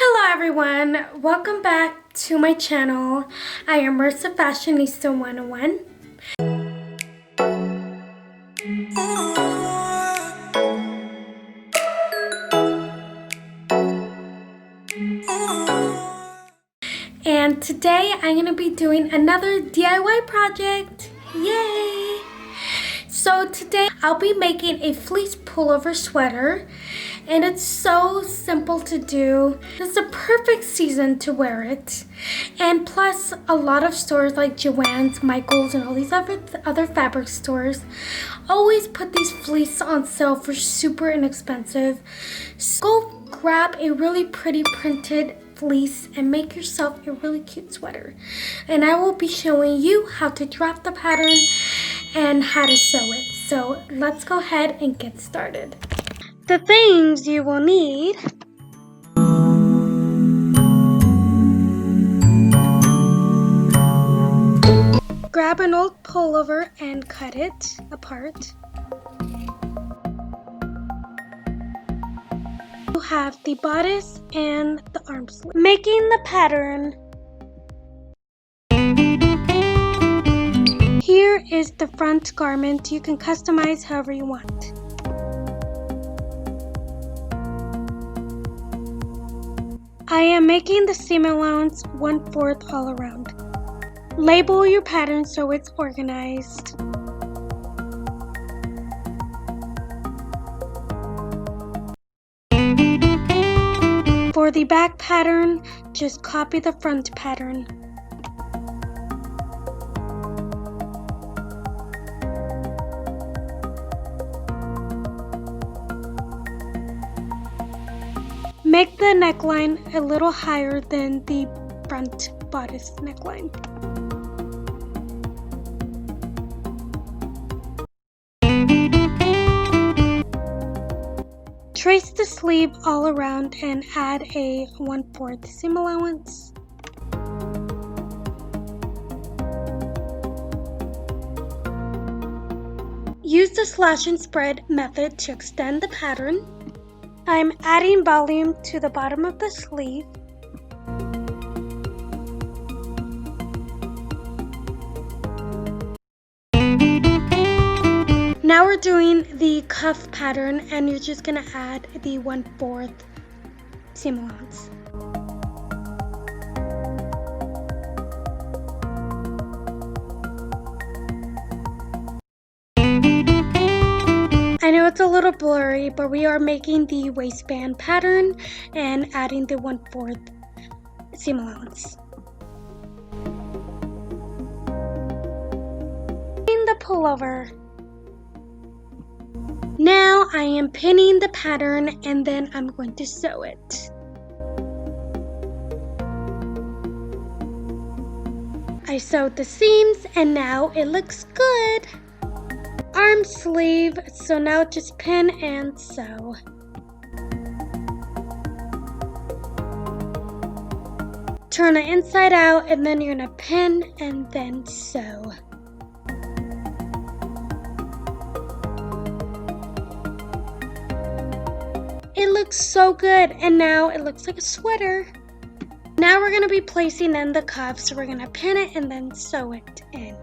Hello everyone, welcome back to my channel. I am Marissa Fashionista 101. And today I'm going to be doing another DIY project. Yay! So today I'll be making a fleece pullover sweater, and it's so simple to do. It's a perfect season to wear it. And plus, a lot of stores like Joann's, Michael's, and all these other fabric stores always put these fleece on sale for super inexpensive. So go grab a really pretty printed fleece and make yourself a really cute sweater. And I will be showing you how to draft the pattern and how to sew it. So let's go ahead and get started. The things you will need: grab an old pullover and cut it apart. You have the bodice and the arm sleeve. Making the pattern. Here is the front garment. You can customize however you want. I am making the seam allowance 1/4 all around. Label your pattern so it's organized. For the back pattern, just copy the front pattern. Make the neckline a little higher than the front bodice neckline. Trace the sleeve all around and add a 1/4 seam allowance. Use the slash and spread method to extend the pattern. I'm adding volume to the bottom of the sleeve. Now we're doing the cuff pattern, and you're just gonna add the 1/4 seam allowance. I know it's a little blurry, but we are making the waistband pattern and adding the 1/4 seam allowance. In the pullover. Now I am pinning the pattern and then I'm going to sew it. I sewed the seams and now it looks good. Arm sleeve, so now just pin and sew. Turn it inside out and then you're gonna pin and then sew. It looks so good, and now it looks like a sweater. Now we're gonna be placing in the cuffs, so we're gonna pin it and then sew it in.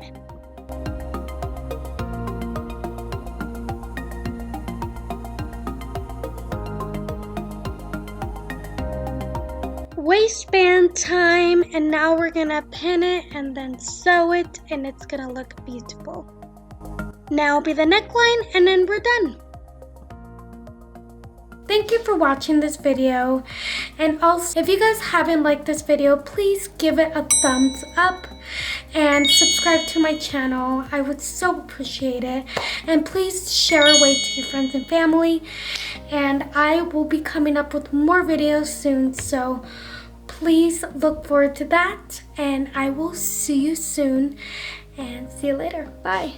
Waistband time, and now we're gonna pin it and then sew it, and it's gonna look beautiful. Now will be the neckline, and then we're done. Thank you for watching this video, and also if you guys haven't liked this video, please give it a thumbs up and subscribe to my channel. I would so appreciate it, and please share away to your friends and family, and I will be coming up with more videos soon, so please look forward to that, and I will see you soon, and see you later. Bye.